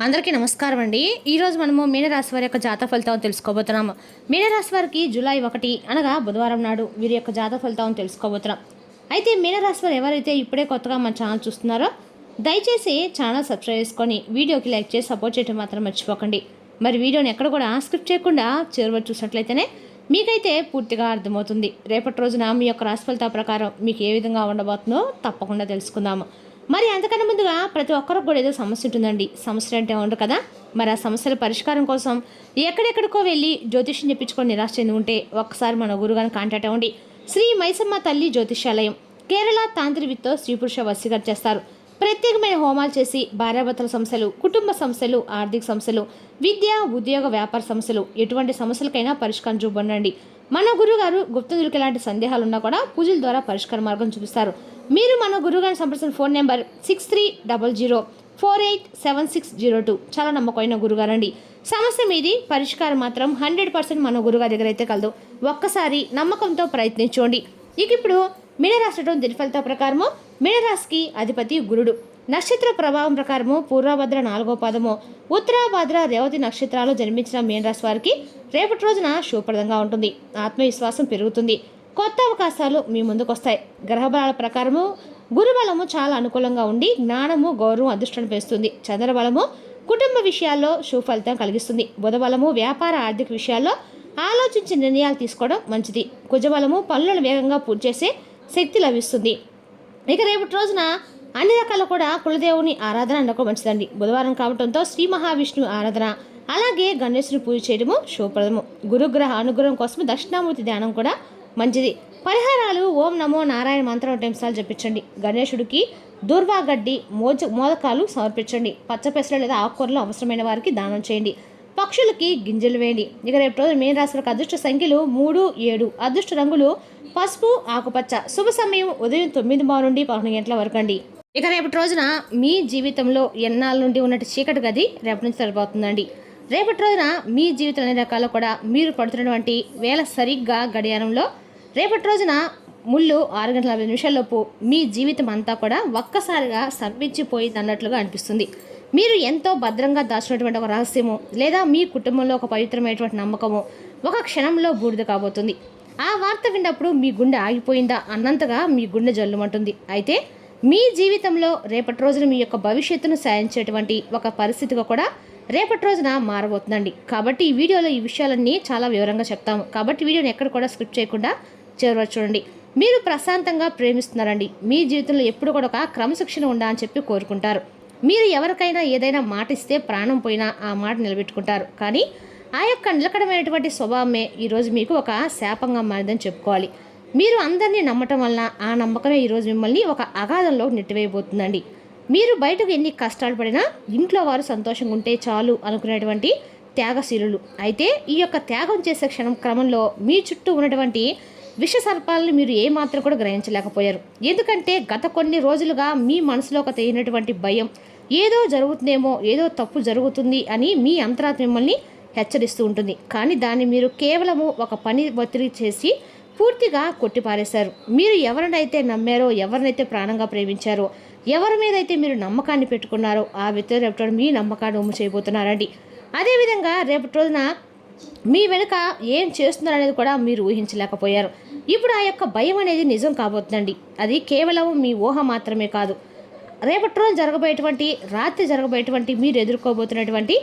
అందరికీ నమస్కారం అండి. ఈరోజు మనము మీనరాశి వారి యొక్క జాతక ఫలితాలను తెలుసుకోబోతున్నాము. మీనరాశి వారికి జూలై 1 అనగా బుధవారం నాడు వీరి యొక్క జాతక ఫలితాలను తెలుసుకోబోతున్నాం. అయితే మీనరాశి వారు ఎవరైతే ఇప్పుడే కొత్తగా మన ఛానల్ చూస్తున్నారో దయచేసి ఛానల్ సబ్స్క్రైబ్ చేసుకొని వీడియోకి లైక్ చేసి సపోర్ట్ చేయడం మాత్రం మర్చిపోకండి. మరి వీడియోని ఎక్కడ కూడా స్కిప్ చేయకుండా చివరి చూసినట్లయితేనే మీకైతే పూర్తిగా అర్థమవుతుంది. రేపటి రోజున మీ యొక్క రాశి ఫలితాల ప్రకారం మీకు ఏ విధంగా ఉండబోతుందో తప్పకుండా తెలుసుకుందాము. మరి అంతకన్నా ముందుగా ప్రతి ఒక్కరికి కూడా ఏదో సమస్య ఉంటుందండి. సమస్యలు అంటే ఉండదు కదా. మరి ఆ సమస్యల పరిష్కారం కోసం ఎక్కడెక్కడికో వెళ్ళి జ్యోతిష్యం చెప్పించుకొని నిరాశ చెంది ఉంటే ఒక్కసారి మన గురుగారిని కాంటాక్ట్ అవ్వండి. శ్రీ మైసమ్మ తల్లి జ్యోతిష్యాలయం, కేరళ తాంత్రివిత్తో స్త్రీ పురుష వశీకరణ చేస్తారు. ప్రత్యేకమైన హోమాలు చేసి భార్యాభర్తల సమస్యలు, కుటుంబ సమస్యలు, ఆర్థిక సమస్యలు, విద్య, ఉద్యోగ, వ్యాపార సమస్యలు, ఎటువంటి సమస్యలకైనా పరిష్కారం చూపండి. మన గురుగారు గుప్తదులకు ఎలాంటి సందేహాలు ఉన్నా కూడా పూజల ద్వారా పరిష్కార మార్గం చూపిస్తారు. మీరు మన గురుగారిని సంప్రదించిన ఫోన్ నెంబర్ 6300487602. చాలా నమ్మకమైన గురుగారండి. సమస్య మీది, పరిష్కారం మాత్రం 100% మన గురుగారి దగ్గర అయితే కలదు. ఒక్కసారి నమ్మకంతో ప్రయత్నించండి. ఇప్పుడు మీనరాశి దిన ఫలితాల ప్రకారము మీనరాశికి అధిపతి గురుడు. నక్షత్ర ప్రభావం ప్రకారము పూర్వభద్ర 4వ పాదము, ఉత్తరాభద్ర, రేవతి నక్షత్రాలు జన్మించిన మీనరాశి వారికి రేపటి రోజున శుభప్రదంగా ఉంటుంది. ఆత్మవిశ్వాసం పెరుగుతుంది. కొత్త అవకాశాలు మీ ముందుకు వస్తాయి. గ్రహబలాల ప్రకారము గురుబలము చాలా అనుకూలంగా ఉండి జ్ఞానము, గౌరవం, అదృష్టాన్ని పెంచుతుంది. చంద్రబలము కుటుంబ విషయాల్లో సుఫలితం కలిగిస్తుంది. బుధబలము వ్యాపార, ఆర్థిక విషయాల్లో ఆలోచించి నిర్ణయాలు తీసుకోవడం మంచిది. కుజబలము పనులను వేగంగా పూర్తి చేసే శక్తి లభిస్తుంది. ఇక రేపటి రోజున అన్ని రకాల కూడా కులదేవుని ఆరాధన అందుకు మంచిదండి. బుధవారం కావడంతో శ్రీ మహావిష్ణువు ఆరాధన, అలాగే గణేశుని పూజ చేయడము శుభప్రదము. గురుగ్రహ అనుగ్రహం కోసం దక్షిణామూర్తి ధ్యానం కూడా మంచిది. పరిహారాలు ఓం నమో నారాయణ మంత్రం 10 సార్లు జపించండి. గణేశుడికి దుర్వాగడ్డి, మోదకాలు సమర్పించండి. పచ్చపెసలు లేదా ఆకుకూరలు అవసరమైన వారికి దానం చేయండి. పక్షులకి గింజలు వేయండి. ఇక రేపు రోజు మీన రాశులకు అదృష్ట సంఖ్యలు 3, 7. అదృష్ట రంగులు పసుపు, ఆకుపచ్చ. శుభ సమయం ఉదయం 9 నుండి 11 గంటల వరకు అండి. ఇక రేపటి రోజున మీ జీవితంలో ఎన్నాళ్ళ నుండి ఉన్నట్టు చీకటి గది రేపటి నుంచి సరిపోతుందండి. రేపటి రోజున మీ జీవితం అనే రకాలు కూడా మీరు పడుతున్నటువంటి వేళ సరిగ్గా గడియారంలో రేపటి రోజున ముళ్ళు 6:40 మీ జీవితం అంతా కూడా ఒక్కసారిగా సంపించిపోయింది అన్నట్లుగా అనిపిస్తుంది. మీరు ఎంతో భద్రంగా దాచినటువంటి ఒక రహస్యము లేదా మీ కుటుంబంలో ఒక పవిత్రమైనటువంటి నమ్మకము ఒక క్షణంలో బూడిద కాబోతుంది. ఆ వార్త విన్నప్పుడు మీ గుండె ఆగిపోయిందా అన్నంతగా మీ గుండె జల్లుమంటుంది. అయితే మీ జీవితంలో రేపటి రోజున మీ యొక్క భవిష్యత్తును సాధించేటువంటి ఒక పరిస్థితిగా కూడా రేపటి రోజున మారబోతుందండి. కాబట్టి ఈ వీడియోలో ఈ విషయాలన్నీ చాలా వివరంగా చెప్తాము. కాబట్టి వీడియోని ఎక్కడ కూడా స్కిప్ చేయకుండా చివరి చూడండి. మీరు ప్రశాంతంగా ప్రేమిస్తున్నారండి. మీ జీవితంలో ఎప్పుడు కూడా ఒక క్రమశిక్షణ ఉండాలని చెప్పి కోరుకుంటారు. మీరు ఎవరికైనా ఏదైనా మాట ఇస్తే ప్రాణం పోయినా ఆ మాట నిలబెట్టుకుంటారు. కానీ ఆ యొక్క నిలకడమైనటువంటి స్వభావమే ఈరోజు మీకు ఒక శాపంగా మారిందని చెప్పుకోవాలి. మీరు అందరినీ నమ్మటం వలన ఆ నమ్మకమే ఈరోజు మిమ్మల్ని ఒక అగాధంలో నెట్టివేయబోతుందండి. మీరు బయటకు ఎన్ని కష్టాలు పడినా ఇంట్లో వారు సంతోషంగా ఉంటే చాలు అనుకునేటువంటి త్యాగశీలులు. అయితే ఈ యొక్క త్యాగం చేసే క్రమంలో మీ చుట్టూ ఉన్నటువంటి విష సర్పాలను మీరు ఏమాత్రం కూడా గ్రహించలేకపోయారు. ఎందుకంటే గత కొన్ని రోజులుగా మీ మనసులో ఒక తెలియనటువంటి భయం, ఏదో జరుగుతుందేమో, ఏదో తప్పు జరుగుతుంది అని మీ అంతరాత్మ మిమ్మల్ని హెచ్చరిస్తూ ఉంటుంది. కానీ దాన్ని మీరు కేవలము ఒక పని ఒత్తిడి చేసి పూర్తిగా కొట్టిపారేశారు. మీరు ఎవరినైతే నమ్మారో, ఎవరినైతే ప్రాణంగా ప్రేమించారో, ఎవరి మీద అయితే మీరు నమ్మకాన్ని పెట్టుకున్నారో ఆ వ్యక్తి రేపటి మీ నమ్మకాన్ని ఉమ్ము చేయబోతున్నారండి. అదేవిధంగా రేపటి రోజున మీ వెనుక ఏం చేస్తున్నారనేది కూడా మీరు ఊహించలేకపోయారు. ఇప్పుడు ఆ యొక్క భయం అనేది నిజం కాబోతుందండి. అది కేవలం మీ ఊహ మాత్రమే కాదు. రేపటి రోజు జరగబోయేటువంటి, రాత్రి జరగబోయేటువంటి మీరు ఎదుర్కోబోతున్నటువంటి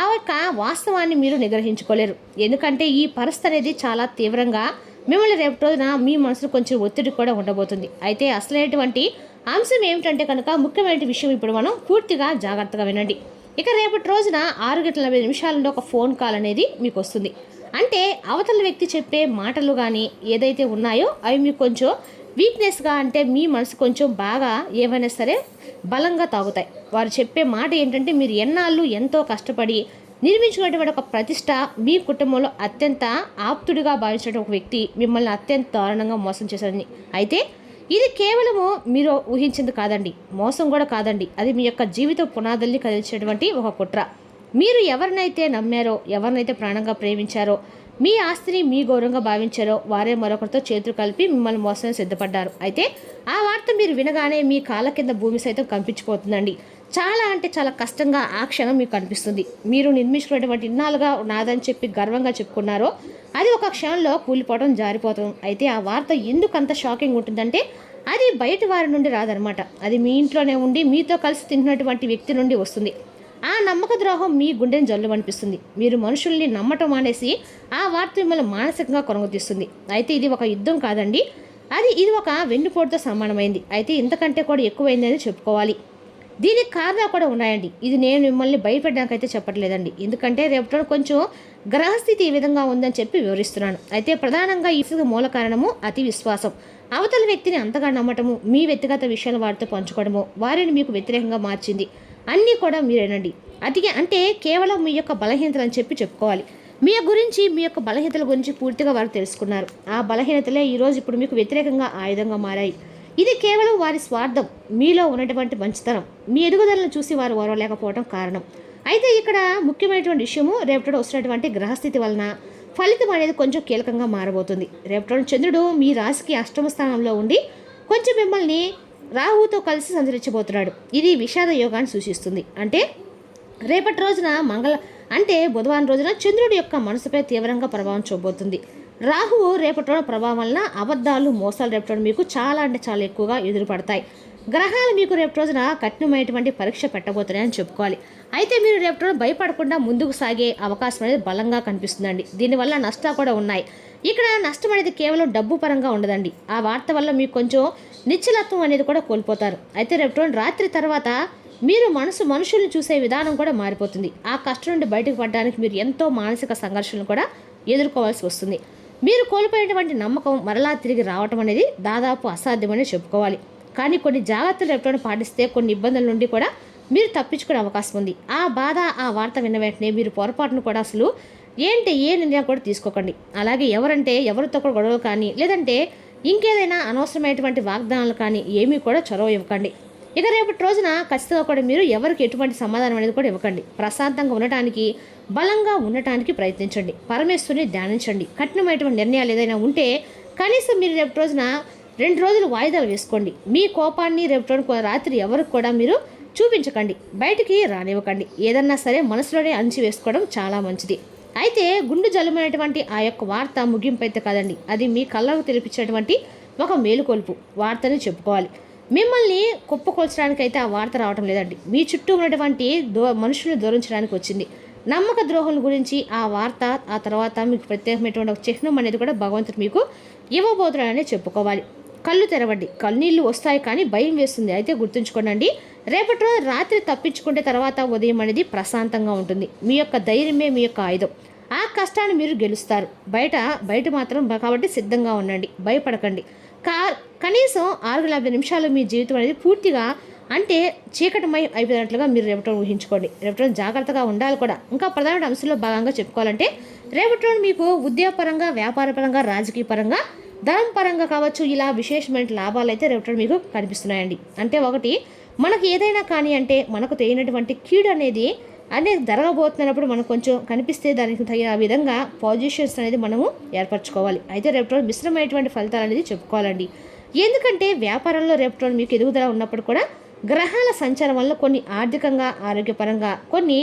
ఆ యొక్క వాస్తవాన్ని మీరు నిగ్రహించుకోలేరు. ఎందుకంటే ఈ పరిస్థితి అనేది చాలా తీవ్రంగా మిమ్మల్ని రేపటి రోజున మీ మనసులో కొంచెం ఒత్తిడి కూడా ఉండబోతుంది. అయితే అసలైనటువంటి అంశం ఏమిటంటే కనుక ముఖ్యమైన విషయం ఇప్పుడు మనం పూర్తిగా జాగ్రత్తగా వినండి. ఇక రేపటి రోజున 6:40 నుండి ఒక ఫోన్ కాల్ అనేది మీకు వస్తుంది. అంటే అవతల వ్యక్తి చెప్పే మాటలు కానీ ఏదైతే ఉన్నాయో అవి మీకు కొంచెం వీక్నెస్గా, అంటే మీ మనసు కొంచెం బాగా ఏమైనా సరే బలంగా తాగుతాయి. వారు చెప్పే మాట ఏంటంటే మీరు ఎన్నాళ్ళు ఎంతో కష్టపడి నిర్మించుకున్నటువంటి ఒక ప్రతిష్ట, మీ కుటుంబంలో అత్యంత ఆప్తుడిగా భావించిన ఒక వ్యక్తి మిమ్మల్ని అత్యంత దారుణంగా మోసం చేశారని. అయితే ఇది కేవలము మీరు ఊహించింది కాదండి, మోసం కూడా కాదండి. అది మీ యొక్క జీవిత పునాదుల్ని కదిల్చేటువంటి ఒక కుట్ర. మీరు ఎవరినైతే నమ్మారో, ఎవరినైతే ప్రాణంగా ప్రేమించారో, మీ ఆస్తిని మీ గౌరవంగా భావించారో వారే మరొకరితో చేతులు కలిపి మిమ్మల్ని మోసం సిద్ధపడ్డారు. అయితే ఆ వార్త మీరు వినగానే మీ కాళ్ళ కింద భూమి సైతం కంపించిపోతుందండి. చాలా అంటే చాలా కష్టంగా ఆ క్షణం మీకు అనిపిస్తుంది. మీరు నిర్మించుకున్నటువంటి ఇన్నాళ్ళుగా నాదని చెప్పి గర్వంగా చెప్పుకున్నారో అది ఒక క్షణంలో కూలిపోవడం, జారిపోవడం. అయితే ఆ వార్త ఎందుకు అంత షాకింగ్ ఉంటుందంటే అది బయట వారి నుండి రాదనమాట. అది మీ ఇంట్లోనే ఉండి మీతో కలిసి తింటున్నటువంటి వ్యక్తి నుండి వస్తుంది. ఆ నమ్మక ద్రోహం మీ గుండెని జల్లుమనిపిస్తుంది. మీరు మనుషుల్ని నమ్మటం మానేసి ఆ వార్త మిమ్మల్ని మానసికంగా కొనగతీస్తుంది. అయితే ఇది ఒక యుద్ధం కాదండి, ఇది ఒక వెన్నుపోటుతో సమానమైంది. అయితే ఇంతకంటే కూడా ఎక్కువైందని చెప్పుకోవాలి. దీనికి కారణాలు కూడా ఉన్నాయండి. ఇది నేను మిమ్మల్ని భయపెట్టడానికైతే చెప్పట్లేదండి, ఎందుకంటే రేపటి కొంచెం గ్రహస్థితి ఈ విధంగా ఉందని చెప్పి వివరిస్తున్నాను. అయితే ప్రధానంగా ఈ మూల కారణము అతి విశ్వాసం. అవతల వ్యక్తిని అంతగా నమ్మటము, మీ వ్యక్తిగత విషయాలు వారితో పంచుకోవడము వారిని మీకు వ్యతిరేకంగా మార్చింది. అన్నీ కూడా మీరేనండి. అంటే కేవలం మీ యొక్క బలహీనతలు అని చెప్పి చెప్పుకోవాలి. మీ గురించి, మీ యొక్క బలహీనతల గురించి పూర్తిగా వారు తెలుసుకున్నారు. ఆ బలహీనతలే ఈరోజు ఇప్పుడు మీకు వ్యతిరేకంగా ఆయుధంగా మారాయి. ఇది కేవలం వారి స్వార్థం, మీలో ఉన్నటువంటి మంచితనం, మీ ఎదుగుదలను చూసి వారు ఓర్వలేకపోవడం కారణం. అయితే ఇక్కడ ముఖ్యమైనటువంటి విషయము రేపటి వస్తున్నటువంటి గ్రహస్థితి వలన ఫలితం అనేది కొంచెం కీలకంగా మారబోతుంది. రేపటి చంద్రుడు మీ రాశికి అష్టమ స్థానంలో ఉండి కొంచెం మిమ్మల్ని రాహుతో కలిసి సంచరించబోతున్నాడు. ఇది విషాద యోగాన్ని సూచిస్తుంది. అంటే రేపటి రోజున బుధవారం రోజున చంద్రుడి యొక్క మనసుపై తీవ్రంగా ప్రభావం చూపబోతుంది. రాహువు రేపటి రోజు ప్రభావం వలన అబద్ధాలు, మోసాలు రేపటి మీకు చాలా అంటే చాలా ఎక్కువగా ఎదురుపడతాయి. గ్రహాలు మీకు రేపటి రోజున కఠినమైనటువంటి పరీక్ష పెట్టబోతున్నాయని చెప్పుకోవాలి. అయితే మీరు రేపటి రోజు భయపడకుండా ముందుకు సాగే అవకాశం అనేది బలంగా కనిపిస్తుందండి. దీనివల్ల నష్టాలు కూడా ఉన్నాయి. ఇక్కడ నష్టం అనేది కేవలం డబ్బు పరంగా ఉండదండి. ఆ వార్త వల్ల మీకు కొంచెం నిశ్చలత్వం అనేది కూడా కోల్పోతారు. అయితే రేపటి రాత్రి తర్వాత మీరు మనుషుల్ని చూసే విధానం కూడా మారిపోతుంది. ఆ కష్టం నుండి బయటకు పడడానికి మీరు ఎంతో మానసిక సంఘర్షణలు కూడా ఎదుర్కోవాల్సి వస్తుంది. మీరు కోల్పోయినటువంటి నమ్మకం మరలా తిరిగి రావటం అనేది దాదాపు అసాధ్యమని చెప్పుకోవాలి. కానీ కొన్ని జాగ్రత్తలు ఎప్పుడైనా పాటిస్తే కొన్ని ఇబ్బందుల నుండి కూడా మీరు తప్పించుకునే అవకాశం ఉంది. ఆ బాధ, ఆ వార్త విన్న వెంటనే మీరు పొరపాటును కూడా అసలు ఏ నిర్ణయం కూడా తీసుకోకండి. అలాగే ఎవరితో కూడా గొడవలు కానీ లేదంటే ఇంకేదైనా అనవసరమైనటువంటి వాగ్దానాలు కానీ ఏమీ కూడా చొరవ ఇవ్వకండి. ఇక రేపటి రోజున ఖచ్చితంగా కూడా మీరు ఎవరికి ఎటువంటి సమాధానం అనేది కూడా ఇవ్వకండి. ప్రశాంతంగా ఉండటానికి, బలంగా ఉండటానికి ప్రయత్నించండి. పరమేశ్వరుని ధ్యానించండి. కఠినమైనటువంటి నిర్ణయాలు ఏదైనా ఉంటే కనీసం మీరు రేపటి రోజున 2 రోజులు వాయిదాలు వేసుకోండి. మీ కోపాన్ని రేపటి రాత్రి ఎవరికి కూడా మీరు చూపించకండి, బయటికి రానివ్వకండి. ఏదన్నా సరే మనసులోనే అంచి వేసుకోవడం చాలా మంచిది. అయితే గుండు జలమైనటువంటి ఆ యొక్క వార్త ముగింపు అయితే కాదండి, అది మీ కళ్ళకు తెలిపించేటువంటి ఒక మేలుకొల్పు వార్తని చెప్పుకోవాలి. మిమ్మల్ని కుప్పకొల్చడానికి అయితే ఆ వార్త రావటం లేదండి, మీ చుట్టూ ఉన్నటువంటి మనుషులను దూరించడానికి వచ్చింది. నమ్మక ద్రోహం గురించి ఆ వార్త, ఆ తర్వాత మీకు ప్రత్యేకమైనటువంటి ఒక చిహ్నం అనేది కూడా భగవంతుడు మీకు ఇవ్వబోతున్నాడని చెప్పుకోవాలి. కళ్ళు తెరవండి. కన్నీళ్ళు వస్తాయి కానీ భయం వేస్తుంది. అయితే గుర్తుంచుకోండి, రేపటి రోజు రాత్రి తప్పించుకుంటే తర్వాత ఉదయం అనేది ప్రశాంతంగా ఉంటుంది. మీ యొక్క ధైర్యమే మీ యొక్క ఆయుధం. ఆ కష్టాన్ని మీరు గెలుస్తారు. బయట మాత్రం కాబట్టి సిద్ధంగా ఉండండి, భయపడకండి. కనీసం 6-50 నిమిషాలు మీ జీవితం అనేది పూర్తిగా చీకటిమై అయిపోయినట్లుగా మీరు రేపటి ఊహించుకోండి. రేపటి జాగ్రత్తగా ఉండాలి కూడా. ఇంకా ప్రధాన అంశంలో భాగంగా చెప్పుకోవాలంటే రేపటి మీకు ఉద్యోగపరంగా, వ్యాపారపరంగా, రాజకీయ పరంగా, ధనం పరంగా కావచ్చు, ఇలా విశేషమైన లాభాలు అయితే రేపటి మీకు కనిపిస్తున్నాయండి. ఒకటి మనకు ఏదైనా కానీ మనకు తెలియనటువంటి కీడు అనేది జరగబోతున్నప్పుడు మనకు కొంచెం కనిపిస్తే దానికి తగిన విధంగా పొజిషన్స్ అనేది మనము ఏర్పరచుకోవాలి. అయితే రేపటి మిశ్రమైనటువంటి ఫలితాలు అనేది చెప్పుకోవాలండి. ఎందుకంటే వ్యాపారంలో రేపటి మీకు ఎదుగుదల ఉన్నప్పుడు కూడా గ్రహాల సంచారం వల్ల కొన్ని ఆర్థికంగా, ఆరోగ్యపరంగా కొన్ని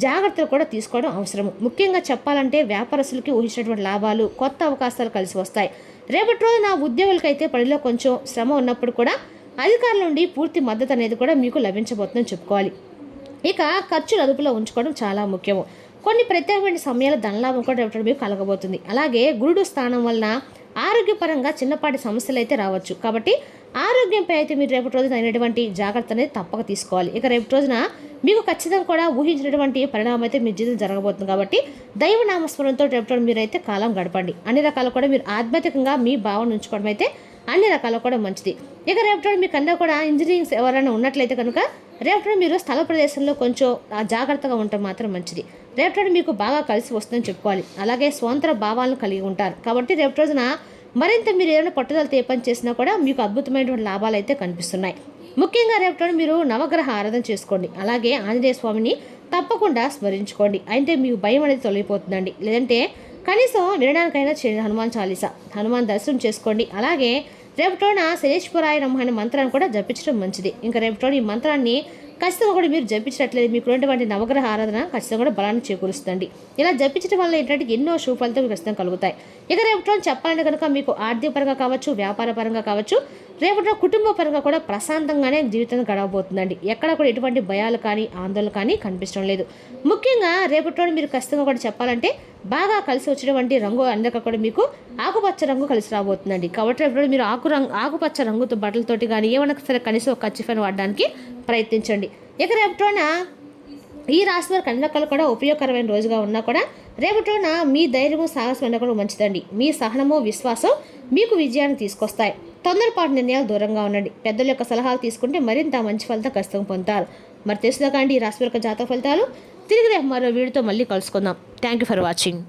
జాగ్రత్తలు కూడా తీసుకోవడం అవసరము. ముఖ్యంగా చెప్పాలంటే వ్యాపారస్తులకి ఊహించినటువంటి లాభాలు, కొత్త అవకాశాలు కలిసి వస్తాయి. రేపటి రోజు నా ఉద్యోగులకైతే పనిలో కొంచెం శ్రమ ఉన్నప్పుడు కూడా అధికారుల నుండి పూర్తి మద్దతు అనేది కూడా మీకు లభించబోతుందని చెప్పుకోవాలి. ఇక ఖర్చులు అదుపులో ఉంచుకోవడం చాలా ముఖ్యము. కొన్ని ప్రత్యేకమైన సమయాల ధనలాభం కూడా రేపటి మీకు కలగబోతుంది. అలాగే గురుడు స్థానం వలన ఆరోగ్యపరంగా చిన్నపాటి సమస్యలు అయితే రావచ్చు. కాబట్టి ఆరోగ్యంపై అయితే మీరు రేపటి రోజున అయినటువంటి జాగ్రత్త అనేది తప్పక తీసుకోవాలి. ఇక రేపటి రోజున మీకు ఖచ్చితంగా కూడా ఊహించినటువంటి పరిణామం అయితే మీ జీవితం జరగబోతుంది. కాబట్టి దైవనామస్మరణతో రేపటి మీరైతే కాలం గడపండి. అన్ని రకాలు కూడా మీరు ఆధ్యాత్మికంగా మీ భావన ఉంచుకోవడం అయితే అన్ని రకాలు కూడా మంచిది. ఇక రేపటి మీకు అన్నా కూడా ఇంజనీరింగ్స్ ఎవరైనా ఉన్నట్లయితే కనుక రేపటి మీరు స్థల ప్రదేశంలో కొంచెం జాగ్రత్తగా ఉండటం మాత్రం మంచిది. రేపటి మీకు బాగా కలిసి వస్తుందని చెప్పుకోవాలి. అలాగే స్వంత భావాలను కలిగి ఉంటారు. కాబట్టి రేపటి రోజున మరింత మీరు ఏదైనా పట్టుదలతో ఏ పని చేసినా కూడా మీకు అద్భుతమైనటువంటి లాభాలు అయితే కనిపిస్తున్నాయి. ముఖ్యంగా రేపటి మీరు నవగ్రహ ఆరాధన చేసుకోండి. అలాగే ఆంజనేయ స్వామిని తప్పకుండా స్మరించుకోండి. అయితే మీకు భయం అనేది తొలగిపోతుందండి. లేదంటే కనీసం వినడానికైనా హనుమాన్ చాలీసా, హనుమాన్ దర్శనం చేసుకోండి. అలాగే రేపటోన శనేశ్వరాయ నమః అనే మంత్రాన్ని కూడా జపించడం మంచిది. ఇంకా రేపటోన ఈ మంత్రాన్ని ఖచ్చితంగా కూడా మీరు జపించినట్లయితే మీకు ఉన్నటువంటి నవగ్రహ ఆరాధన ఖచ్చితంగా కూడా బలాన్ని చేకూరుస్తుంది. ఇలా జపించడం వల్ల ఏంటంటే ఎన్నో శుభ ఫలితాలు ఖచ్చితంగా కలుగుతాయి. ఇక రేపటి చెప్పాలంటే కనుక మీకు ఆర్థిక పరంగా కావచ్చు, వ్యాపార పరంగా కావచ్చు, రేపటి కుటుంబ పరంగా కూడా ప్రశాంతంగానే జీవితం గడవబోతుందండి. ఎక్కడ కూడా ఎటువంటి భయాలు కానీ ఆందోళన కానీ కనిపించడం లేదు. ముఖ్యంగా రేపటి మీరు ఖచ్చితంగా కూడా చెప్పాలంటే బాగా కలిసి వచ్చినటువంటి రంగు అందరికీ కూడా మీకు ఆకుపచ్చ రంగు కలిసి రాబోతుందండి. కాబట్టి రేపటి మీరు ఆకుపచ్చ రంగుతో బట్టలతోటి కానీ ఏమన్నా సరే కనీసం ఒక కచ్చిఫైన్ వాడడానికి ప్రయత్నించండి. ఇక రేపటిన ఈ రాశి వారికి అన్ని రకాలు కూడా ఉపయోగకరమైన రోజుగా ఉన్నా కూడా రేపటిన మీ ధైర్యము సాహసం కూడా మంచిదండి. మీ సహనము విశ్వాసం మీకు విజయాన్ని తీసుకొస్తాయి. తొందరపాటు నిర్ణయాలు దూరంగా ఉండండి. పెద్దల యొక్క సలహాలు తీసుకుంటే మరింత మంచి ఫలితం ఖచ్చితంగా పొందుతారు. మరి తెలుసుదా కానీ ఈ రాశి వారి జాతక ఫలితాలు తిరిగి రేపు మరో వీడియోతో మళ్ళీ కలుసుకుందాం. Thank you for watching.